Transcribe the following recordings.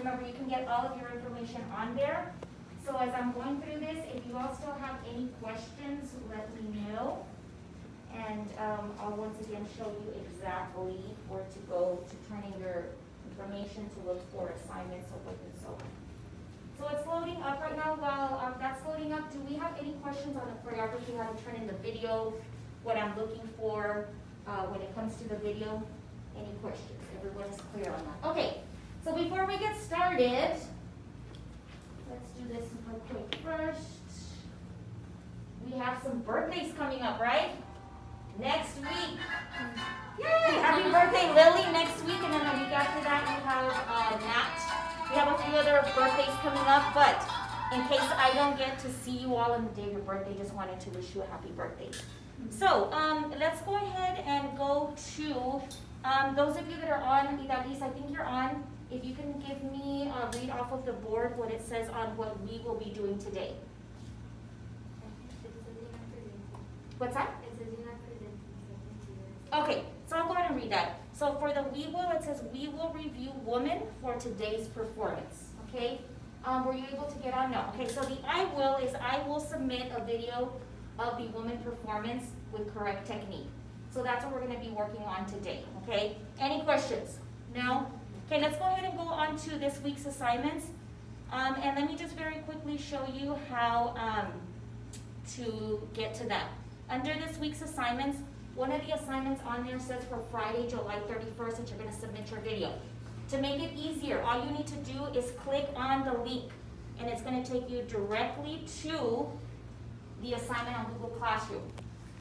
remember, you can get all of your information on there. So as I'm going through this, if you all still have any questions, let me know. And I'll once again show you exactly where to go to turn in your information to look for assignments, so forth and so on. So it's loading up right now. While that's loading up, do we have any questions on the choreography, how to turn in the video, what I'm looking for when it comes to the video? Any questions? Everyone's clear on that? Okay, so before we get started, let's do this real quick first. We have some birthdays coming up, right? Next week. Yay! Happy birthday, Lily, next week, and then the week after that you have Nat. We have a few other birthdays coming up, but in case I don't get to see you all on the day of your birthday, just wanted to wish you a happy birthday. So, let's go ahead and go to those of you that are on, Idalis, I think you're on. If you can give me a read off of the board what it says on what we will be doing today. What's that? Okay, so I'll go ahead and read that. So for the we will, it says we will review woman for today's performance. Okay, were you able to get on? No. Okay, so the I will is I will submit a video of the woman performance with correct technique. So that's what we're going to be working on today. Okay, any questions? No? Okay, let's go ahead and go on to this week's assignments. And let me just very quickly show you how to get to that. Under this week's assignments, one of the assignments on there says for Friday, July 31st, that you're going to submit your video. To make it easier, all you need to do is click on the link, and it's going to take you directly to the assignment on Google Classroom.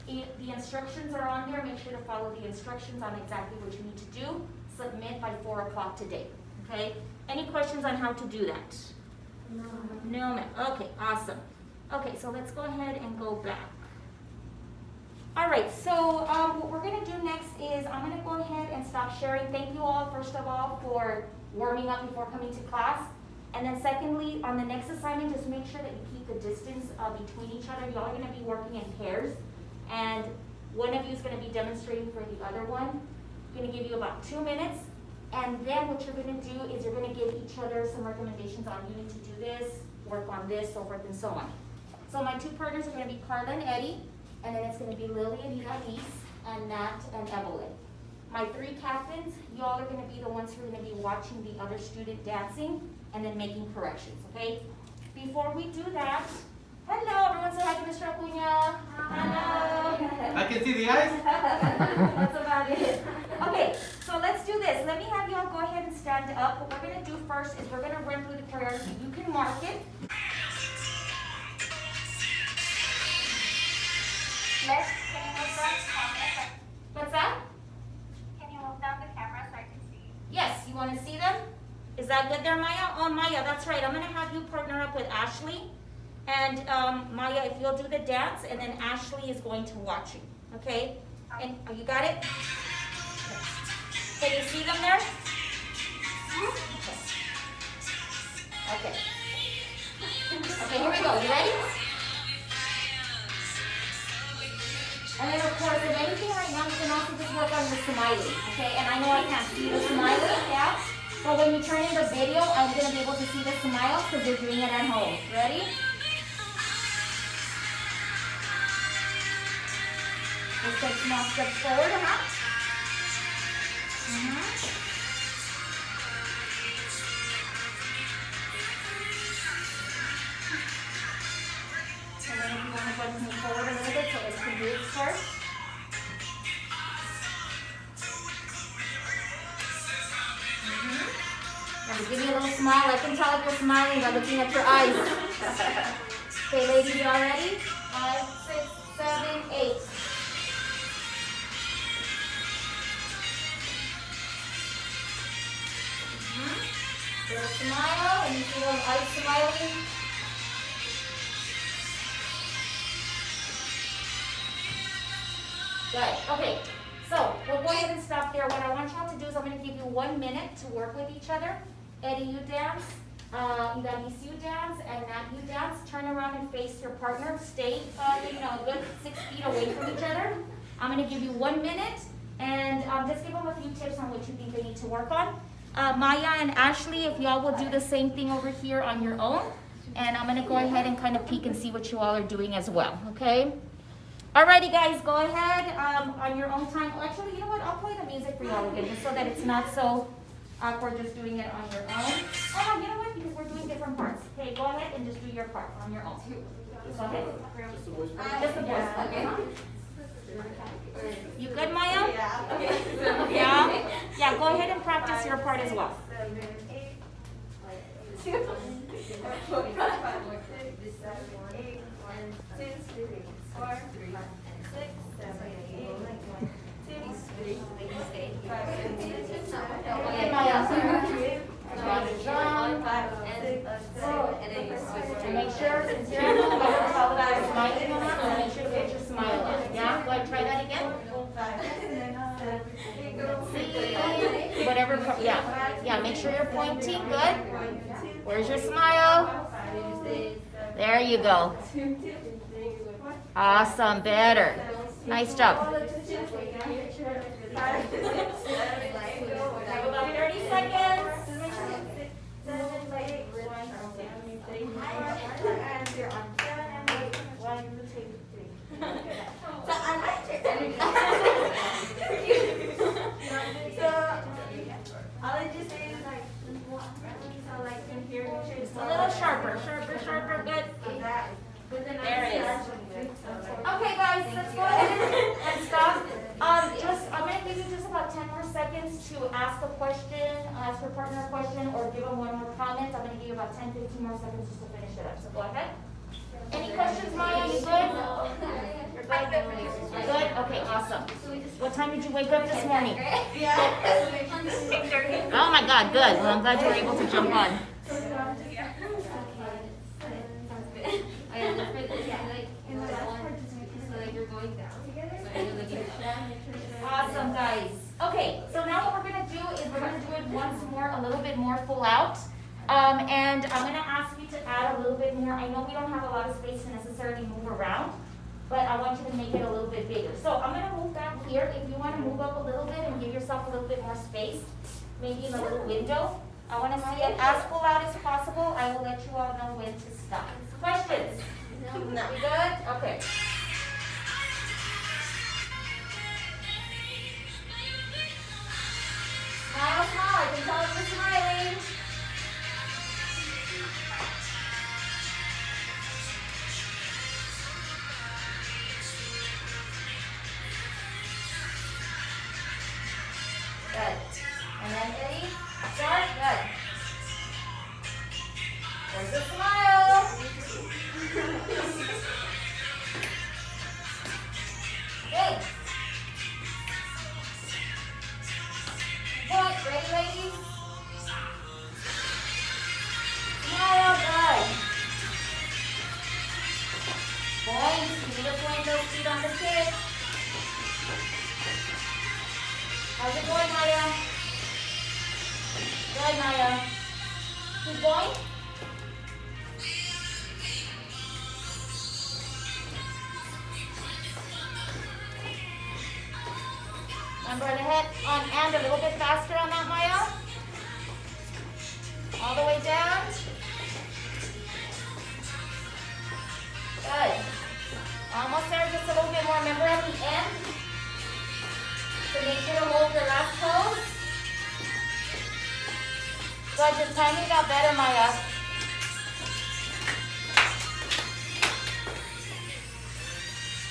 The instructions are on there. Make sure to follow the instructions on exactly what you need to do. Submit by 4 o'clock today. Okay? Any questions on how to do that? No. No, ma'am. Okay, awesome. Okay, so let's go ahead and go back. All right, so what we're going to do next is I'm going to go ahead and stop sharing. Thank you all, first of all, for warming up before coming to class. And then secondly, on the next assignment, just make sure that you keep the distance between each other. Y'all are going to be working in pairs. And one of you is going to be demonstrating for the other one. I'm going to give you about 2 minutes. And then what you're going to do is you're going to give each other some recommendations on you need to do this, work on this, so forth and so on. So my two partners are going to be Carla and Eddie. And then it's going to be Lily and Idalis, and Nat and Evelyn. My three captains, y'all are going to be the ones who are going to be watching the other student dancing and then making corrections, okay? Before we do that, hello, everyone say hi to Mr. Acuña. Hello. I can see the eyes. That's about it. Okay, so let's do this. Let me have y'all go ahead and stand up. What we're going to do first is we're going to run through the choreography. You can mark it. Liz, can you move down the camera? What's that? Can you move down the camera so I can see? Yes, you want to see them? Is that good there, Maya? Oh, Maya, that's right. I'm going to have you partner up with Ashley. And Maya, if you'll do the dance, and then Ashley is going to watch you. Okay? And oh, you got it? Okay. Can you see them there? Okay. Okay, here we go. You ready? And then, of course, if anything right now, you can also just work on the smiley, okay? And I know I can't see the smiley, yeah? But when you turn in the video, I'm going to be able to see the smiles because you're doing it at home. Ready? Just take small steps forward, And then if you want to go move forward a little bit so it can do its first. Now give me a little smile. I can tell if you're smiling by looking at your eyes. Okay, ladies, you all ready? 5, 6, 7, 8. Little smile, and you see those eyes smiling. Good. Okay. So we'll go ahead and stop there. What I want y'all to do is I'm going to give you 1 minute to work with each other. Eddie, you dance. Idalis, you dance. And Nat, you dance. Turn around and face your partner. Stay, a good 6 feet away from each other. I'm going to give you 1 minute. And just give them a few tips on what you think they need to work on. Maya and Ashley, if y'all will do the same thing over here on your own. And I'm gonna go ahead and kind of peek and see what you all are doing as well, okay? Alrighty guys, go ahead on your own time. Well, actually, you know what? I'll play the music for y'all again, just so that it's not so awkward just doing it on your own. Oh no, you know what? Because we're doing different parts. Okay, go ahead and just do your part on your own. Go ahead. Just the voice. Okay. You good, Maya? Yeah? Yeah, go ahead and practice your part as well. 5, And make sure, since you're at home, you're smiling a lot, so make sure to get your smile on. Yeah? Go ahead, try that again. See? Whatever, yeah, make sure you're pointing, good. Where's your smile? There you go. Awesome, better. Nice job. About 30 seconds. A little sharper, good. There it is. Okay guys, let's go ahead and stop. I'm going to give you just about 10 more seconds to ask a question, ask your partner a question, or give them one more comment. I'm going to give you about 10, 15 more seconds just to finish it up. So go ahead. Any questions, Maya? You good? You're good? Good? Okay, awesome. What time did you wake up this morning? Oh my God, good. Well, I'm glad you were able to jump on. Awesome, guys. Okay, so now what we're going to do is we're going to do it once more, a little bit more full out. And I'm going to ask you to add a little bit more. I know we don't have a lot of space to necessarily move around, but I want you to make it a little bit bigger. So I'm going to move back here. If you want to move up a little bit and give yourself a little bit more space, maybe in a little window. I want to see it as full out as possible. I will let you all know when to stop. Questions? No. You good? Okay. Smile, smile. I can tell if you're smiling. Good. And then ready? Start. Good. There's the smile. Good. Good. Ready, ladies? Smile. Good. Point. You need to point those feet on the kick. How's it going, Maya? Good, Maya. Keep going. Remember to hit on and a little bit faster on that, Maya. All the way down. Good. Almost there, just a little bit more. Remember at the end? So make sure to hold your last pose. Good, your timing got better, Maya.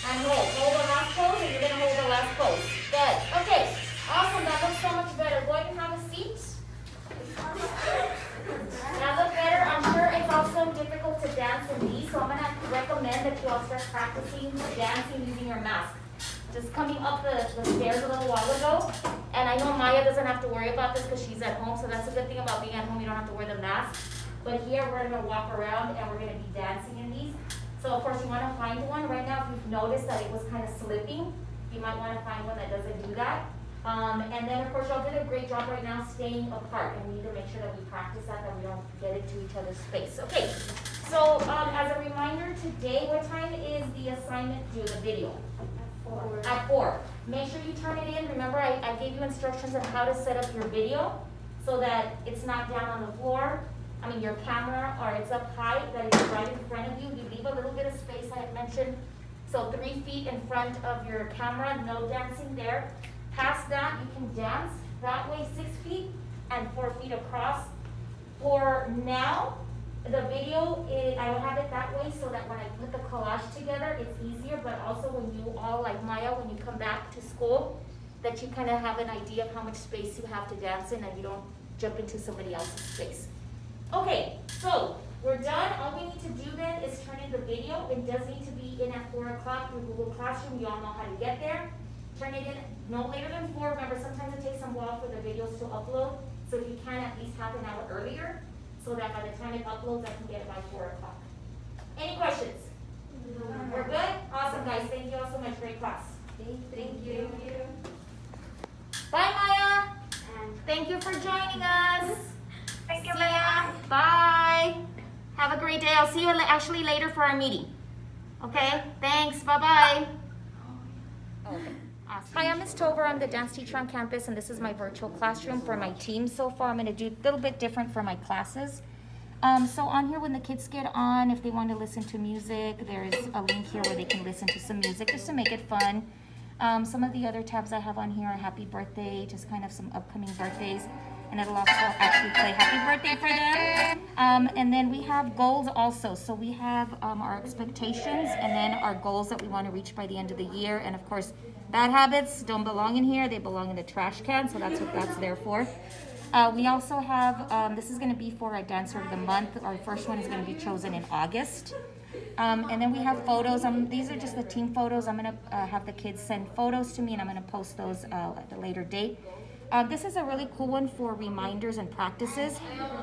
And hold the last pose, and you're going to hold the last pose. Good. Okay, awesome, that looks so much better. Go ahead and have a seat. That looks better. I'm sure it's also difficult to dance in these, so I'm going to recommend that you all start practicing dancing using your mask. Just coming up the stairs a little while ago, and I know Maya doesn't have to worry about this because she's at home, so that's a good thing about being at home, you don't have to wear the mask. But here we're going to walk around and we're going to be dancing in these. So of course you want to find one. Right now, if you've noticed that it was kind of slipping, you might want to find one that doesn't do that. And then of course y'all did a great job right now staying apart, and we need to make sure that we practice that we don't get into each other's space. Okay, so as a reminder, today what time is the assignment due, the video? At 4. Make sure you turn it in. Remember, I gave you instructions on how to set up your video. so that it's not down on the floor. I mean, your camera, or it's up high, that it's right in front of you. You leave a little bit of space, I had mentioned. So 3 feet in front of your camera, no dancing there. Past that, you can dance that way 6 feet and 4 feet across. For now, the video, I will have it that way so that when I put the collage together, it's easier, but also when you all, like Maya, when you come back to school, that you kind of have an idea of how much space you have to dance in and you don't jump into somebody else's space. Okay, so we're done. All we need to do then is turn in the video. It does need to be in at 4 o'clock through Google Classroom. You all know how to get there. Turn it in no later than 4. Remember, sometimes it takes some while for the videos to upload. So if you can, at least half an hour earlier, so that by the time it uploads, I can get it by 4 o'clock. Any questions? We're good? Awesome, guys. Thank you all so much. Great class. Thank you. Bye, Maya. Thank you for joining us. Thank you, See Maya. ya. Bye. Have a great day. I'll see you actually later for our meeting. Okay? Thanks. Bye-bye. Okay. Awesome. Hi, I'm Ms. Tovar. I'm the dance teacher on campus, and this is my virtual classroom for my team so far. I'm going to do a little bit different for my classes. So on here, when the kids get on, if they want to listen to music, there's a link here where they can listen to some music just to make it fun. Some of the other tabs I have on here are happy birthday, just kind of some upcoming birthdays. And it'll also actually play happy birthday for them. And then we have goals also. So we have our expectations and then our goals that we want to reach by the end of the year. And of course, bad habits don't belong in here. They belong in the trash can. So that's what that's there for. We also have, this is going to be for our Dancer of the Month. Our first one is going to be chosen in August. And then we have photos. These are just the team photos. I'm going to have the kids send photos to me, and I'm going to post those at a later date. This is a really cool one for reminders and practices.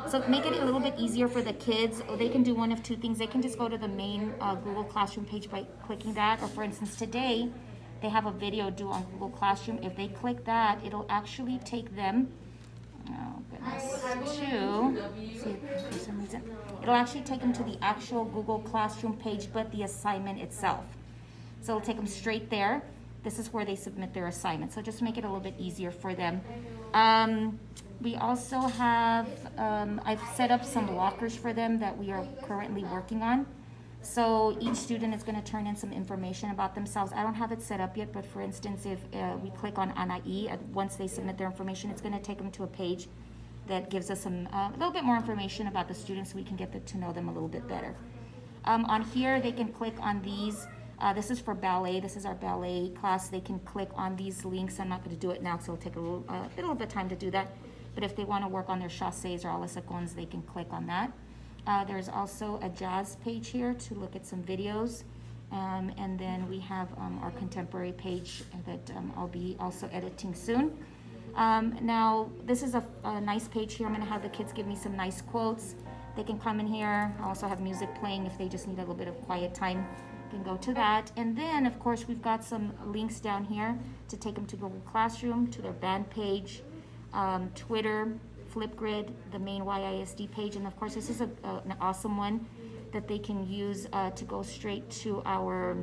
So make it a little bit easier for the kids. They can do one of two things. They can just go to the main Google Classroom page by clicking that. Or for instance, today, they have a video due on Google Classroom. If they click that, it'll actually take them, oh goodness, see, for some reason, it'll actually take them to the actual Google Classroom page, but the assignment itself. So it'll take them straight there. This is where they submit their assignment. So just make it a little bit easier for them. We also have, I've set up some lockers for them that we are currently working on. So each student is going to turn in some information about themselves. I don't have it set up yet, but for instance, if we click on Anaí, once they submit their information, it's going to take them to a page that gives us some a little bit more information about the students so we can get to know them a little bit better. On here, they can click on these. This is for ballet. This is our ballet class. They can click on these links. I'm not going to do it now, so it'll take a little bit of time to do that. But if they want to work on their chassés or alasacons, they can click on that. There's also a jazz page here to look at some videos. And then we have our contemporary page that I'll be also editing soon. Now, this is a nice page here. I'm going to have the kids give me some nice quotes. They can come in here. I also have music playing if they just need a little bit of quiet time. Can go to that. And then, of course, we've got some links down here to take them to Google Classroom, to their band page, Twitter, Flipgrid, the main YISD page. And of course, this is an awesome one that they can use to go straight to our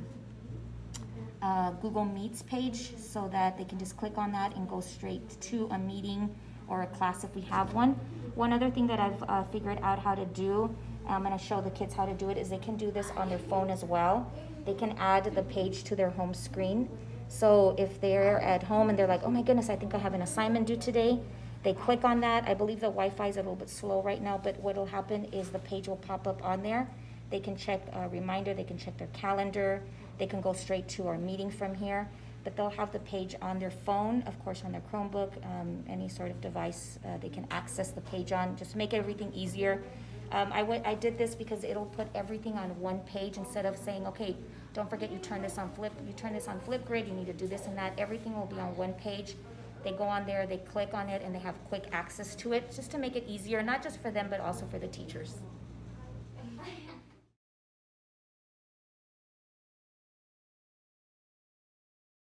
Google Meets page, so that they can just click on that and go straight to a meeting or a class if we have one. One other thing that I've figured out how to do, I'm going to show the kids how to do it, is they can do this on their phone as well. They can add the page to their home screen. So if they're at home and they're like, oh my goodness, I think I have an assignment due today, they click on that. I believe the Wi-Fi is a little bit slow right now, but what will happen is the page will pop up on there. They can check a reminder, they can check their calendar, they can go straight to our meeting from here, but they'll have the page on their phone, of course on their Chromebook, any sort of device they can access the page on, just make everything easier. I did this because it'll put everything on one page instead of saying, okay, don't forget you turn this on Flipgrid, you need to do this and that. Everything will be on one page. They go on there, they click on it, and they have quick access to it, just to make it easier, not just for them, but also for the teachers.